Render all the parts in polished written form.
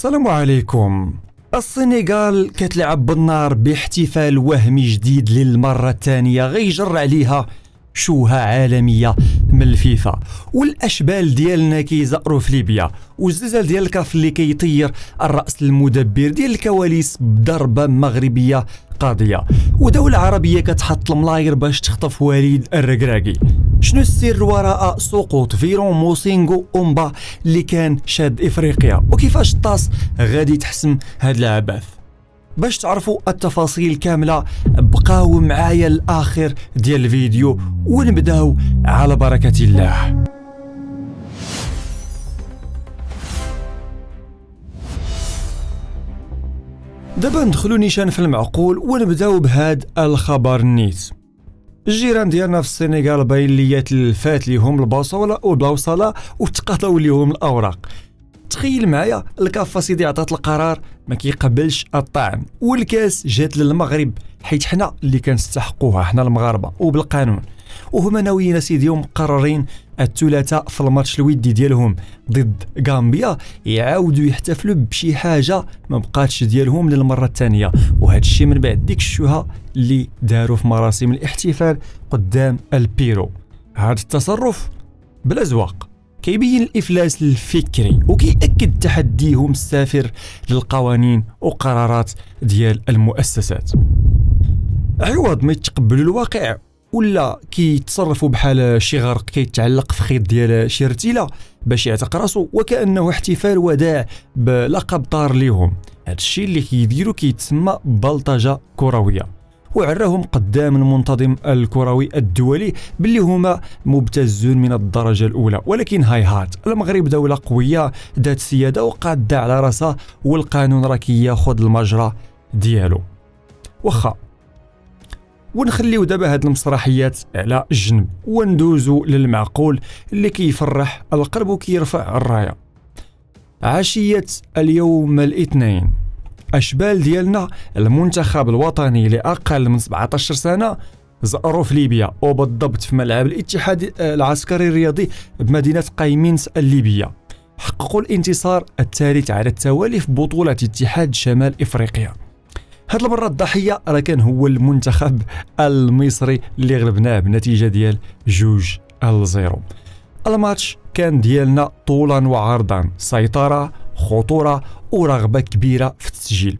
السلام عليكم. السنغال كتلعب بالنار باحتفال وهمي جديد للمرة الثانية غيجر عليها شوهة عالمية من الفيفا، والأشبال ديالنا كيزقروا في ليبيا، والزلزال ديال الكاف اللي كيطير الرأس المدبر ديال الكواليس بضربة مغربية قاضية، ودولة عربية كتحط الملاير باش تخطف وليد الركراكي. شنو السر وراء سقوط فيرون موسينغو أومبا اللي كان شاد إفريقيا، وكيفاش الطاس غادي تحسم هاد العبث؟ باش تعرفوا التفاصيل كاملة بقاو معايا الآخر ديال الفيديو، ونبداو على بركة الله. دابا ندخلوا نيشان في المعقول ونبداو بهاد الخبر النيت. الجيران ديالنا في السنغال باين ليا تلفات ليهم البصوله والبوصله وتقاطعوا ليهم الاوراق. تخيل معايا الكاف سيدي عطات القرار ما كيقبلش الطعن، والكاس جات للمغرب حيت حنا اللي كنستحقوها حنا المغاربه وبالقانون، وهما ناويين سيدي مقررين الثلاثاء في الماتش الودي ديالهم ضد غامبيا يعاودوا يحتفلوا بشي حاجه ما بقاتش ديالهم للمره الثانيه، وهذا الشيء من بعد ديك الشوهه اللي داروا في مراسم الاحتفال قدام البيرو. هذا التصرف بلا زواق كيبين الافلاس الفكري وكيأكد تحديهم السافر للقوانين وقرارات ديال المؤسسات. عوض ما يتقبلوا الواقع ولا كيتصرفوا بحال شي غرق كيتعلق في خيط ديال شي رتيله باش يعتق راسو، وكانه احتفال وداع بلقب طار ليهم. هذا الشيء اللي كيديروا كيتسمى بلطجه كرويه، وعراهم قدام المنتظم الكروي الدولي باللي هما مبتزون من الدرجه الاولى. ولكن هاي هات المغرب دوله قويه ذات سياده وقاده على راسها، والقانون راه كياخذ المجرى ديالو. واخا ونخليو دابا هاد المسرحيات على الجنب وندوزو للمعقول اللي كيفرح القلب وكيرفع الرايه. عشيه اليوم الاثنين أشبال ديالنا المنتخب الوطني لأقل من 17 سنة زأروا في ليبيا، وبالضبط في ملعب الاتحاد العسكري الرياضي بمدينة قايمينس الليبية. حققوا الانتصار الثالث على التوالي في بطولة اتحاد شمال إفريقيا. هاد المرة الضحية راه كان هو المنتخب المصري اللي غلبناه بنتيجة ديال 2-0. الماتش كان ديالنا طولا وعرضا، سيطرة، خطورة ورغبة كبيرة في التسجيل.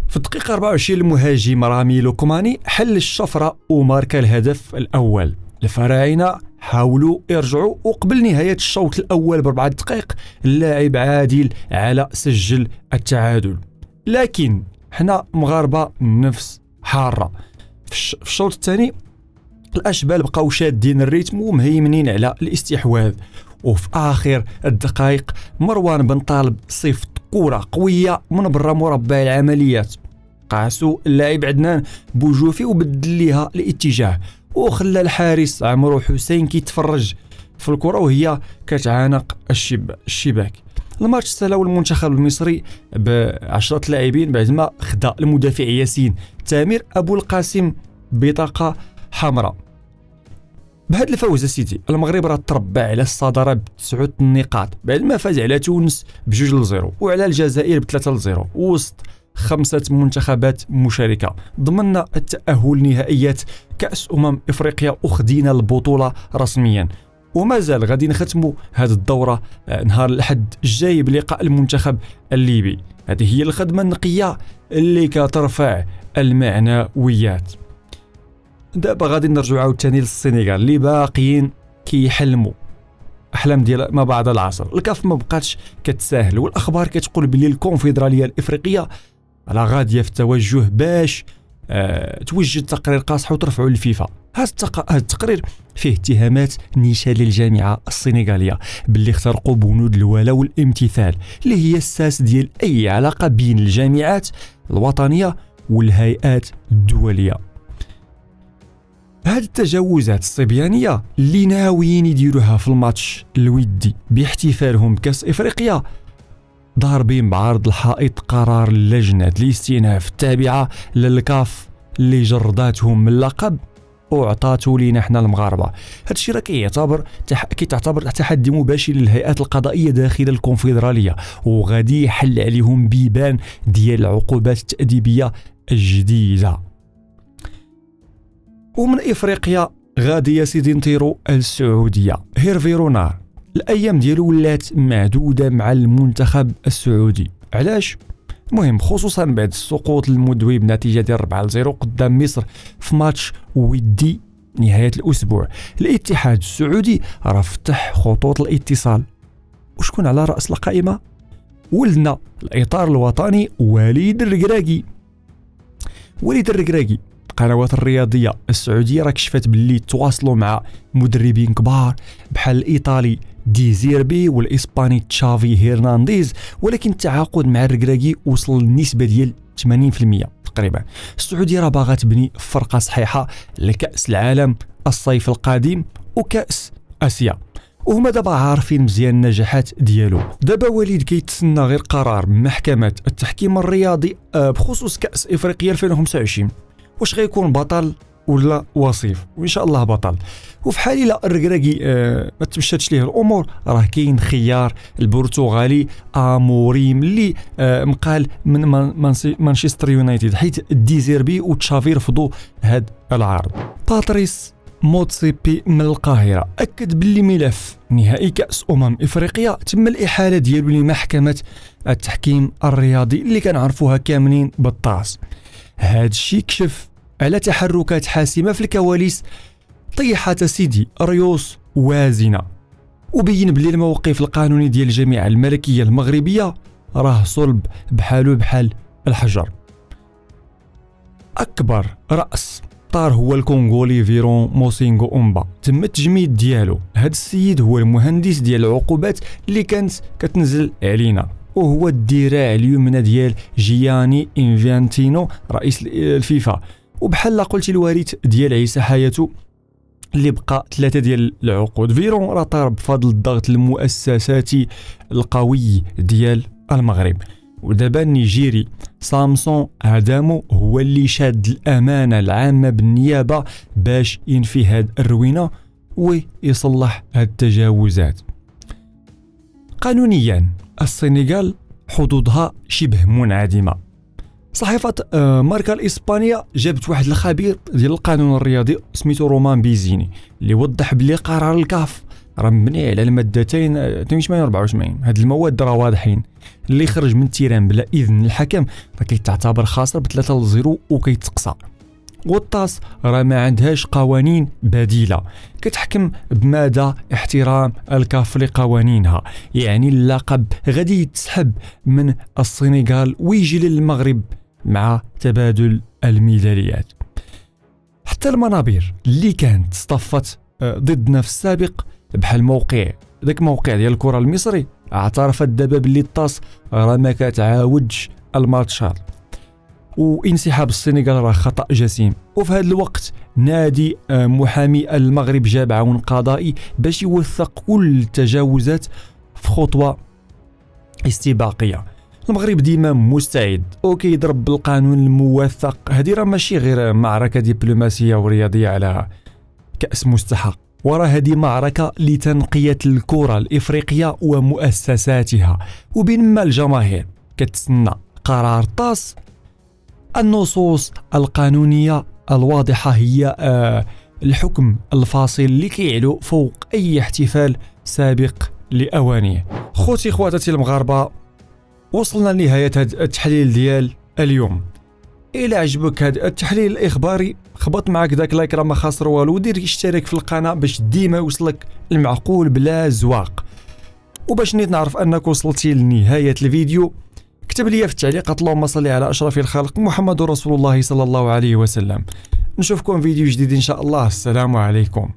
في الدقيقة 24 المهاجم رامي لوكماني حل الشفرة وماركا الهدف الأول. الفراعنة حاولوا يرجعوا، وقبل نهاية الشوط الأول ب4 دقائق اللاعب عادل على سجل التعادل. لكن حنا مغاربة نفس حارة. في الشوط الثاني الأشبال بقاو شادين الريتم ومهيمنين على الاستحواذ، وفي آخر الدقائق مروان بن طالب صيفط كرة قوية من برا مربع العمليات، قاسو اللاعب عدنان بوجوفي وبدل ليها الاتجاه، وخلى الحارس عمرو حسين كيتفرج في الكرة وهي كتعانق الشباك. الماتش سلاو المنتخب المصري ب10 لاعبين بعدما خدا المدافع ياسين تامر أبو القاسم بطاقة حمراء. بهذا الفوز سيدي المغرب راه تربع على الصدارة ب9 نقاط بعد ما فاز على تونس ب2-0 وعلى الجزائر ب3-0 وسط 5 منتخبات مشاركة. ضمننا التأهل نهائيات كأس إفريقيا وخدينا البطولة رسميا، وما زال غادي نختموا هذه الدورة نهار الأحد الجاي بلقاء المنتخب الليبي. هذه هي الخدمة النقية اللي كترفع المعنويات. دابا غادي نرجعوا عاوتاني للسنغال اللي باقيين كيحلموا احلام ديال ما بعد العصر. الكاف ما بقاتش كتساهل، والاخبار كتقول بلي الكونفدراليه الافريقيه على غاديه في التوجه باش توجد تقرير قاصح وترفعوا للفيفا. هذا التقرير فيه اتهامات نيشان للجامعه السنغاليه باللي اخترقوا بنود الولاء والامتثال اللي هي الساس ديال اي علاقه بين الجامعات الوطنيه والهيئات الدوليه. هذه التجاوزات الصبيانيه اللي ناويين يديروها في الماتش الودي باحتفالهم بكاس افريقيا ضاربين بعرض الحائط قرار لجنه الاستئناف التابعه للكاف اللي جرداتهم من اللقب وعطاتو لينا حنا المغاربه. هذا الشيء راه كيتعتبر تحدي مباشر للهيئات القضائيه داخل الكونفدراليه، وغادي يحل عليهم بيبان ديال العقوبات التأديبيه الجديده. ومن افريقيا غادي يا سيدي نطيروا السعوديه. هيرفي رونار الايام ديالو ولات معدوده مع المنتخب السعودي. علاش؟ المهم خصوصا بعد السقوط المدوي بنتيجه ديال 4-0 قدام مصر في ماتش ودي نهايه الاسبوع. الاتحاد السعودي راه فتح خطوط الاتصال، وشكون على راس القائمه؟ ولدنا الاطار الوطني وليد الركراكي. وليد الركراكي القنوات الرياضيه السعوديه راه كشفت باللي تواصلوا مع مدربين كبار بحال الايطالي دي زيربي والاسباني تشافي هيرنانديز، ولكن التعاقد مع الركراكي وصل لنسبه ديال 80% تقريبا. السعوديه راه باغا تبني فرقه صحيحه لكاس العالم الصيف القادم وكاس اسيا، وهما دابا عارفين مزيان النجاحات ديالو. دابا وليد كيتسنى غير قرار محكمه التحكيم الرياضي بخصوص كاس افريقيا 2025، واش غيكون بطل ولا وصيف، وان شاء الله بطل. وفي حال لا الركراكي ما تمشاتش ليه الامور، راه كاين خيار البرتغالي اموريم اللي مقال من مانشستر يونايتد، حيت ديزيربي وتشافي رفضوا هذا العرض. باتريس موتسيبي من القاهره اكد باللي ملف نهائي كاس افريقيا تم الاحاله ديالو لمحكمه التحكيم الرياضي اللي كنعرفوها كاملين بالطاس. هذا الشيء كشف على تحركات حاسمه في الكواليس طيحت سيدي ريوس وازنه، وبين بلي الموقف القانوني ديال الجامعه الملكيه المغربيه راه صلب بحالو بحال الحجر. اكبر راس طار هو الكونغولي فيرون موسينغو أومبا، تم التجميد ديالو. هذا السيد هو المهندس ديال العقوبات اللي كانت كتنزل علينا، وهو الذراع اليمنى ديال جياني انفانتينو رئيس الفيفا، وبحال قلت الوارث ديال عيسى حياته اللي بقى 3 ديال العقود. فيرون راه طار بفضل الضغط المؤسساتي القوي ديال المغرب. ودابا النيجيري سامسون ادامو هو اللي شاد الامانه العامه بالنيابه باش ينفي هاد الروينه ويصلح هاد التجاوزات. قانونيا السنغال حدودها شبه منعدمه. صحيفه ماركا الاسبانيه جابت واحد الخبير ديال القانون الرياضي سميتو رومان بيزيني اللي وضح بلي قرار الكاف راه مبني على المادتين 82 و 84. هاد المواد راه واضحين، اللي خرج من التيران بلا اذن الحكم راه كيتعتبر خاسر ب3-0 وكيتقصى. والطاس راه ما عندهاش قوانين بديله كتحكم بمدى احترام الكاف لقوانينها، يعني اللقب غادي يتسحب من السنغال ويجي للمغرب مع تبادل الميداليات. حتى المنابر اللي كانت اصطفت ضدنا في السابق بحال داك موقع ديال الكره المصري اعترفت دابا باللي الطاس راه ما كتعاودش الماتشات، وانسحاب السنغال راه خطأ جسيم. وفي هذا الوقت نادي محامي المغرب جاب عون قضائي باش يوثق كل التجاوزات في خطوة استباقية. المغرب ديما مستعد وكيضرب بالقانون الموثق. هذه راه ماشي غير معركة دبلوماسية ورياضية على كأس مستحق، وراه هذه معركة لتنقية الكرة الإفريقية ومؤسساتها. وبينما الجماهير كتسنى قرار طاس، النصوص القانونية الواضحة هي الحكم الفاصل اللي كيعلو فوق أي احتفال سابق لأوانيه. خوتي خواتاتي المغاربة، وصلنا لنهاية هذا التحليل ديال اليوم. إلا عجبك هذا التحليل الإخباري خبط معك داك لايك راه ما خاسر والو، ودير اشتراك في القناة باش ديما يوصلك المعقول بلا زواق. وباش نيت نعرف أنك وصلتي لنهاية الفيديو اكتب لي في التعليقات اللهم صل على أشرف الخلق محمد رسول الله صلى الله عليه وسلم. نشوفكم فيديو جديد إن شاء الله. السلام عليكم.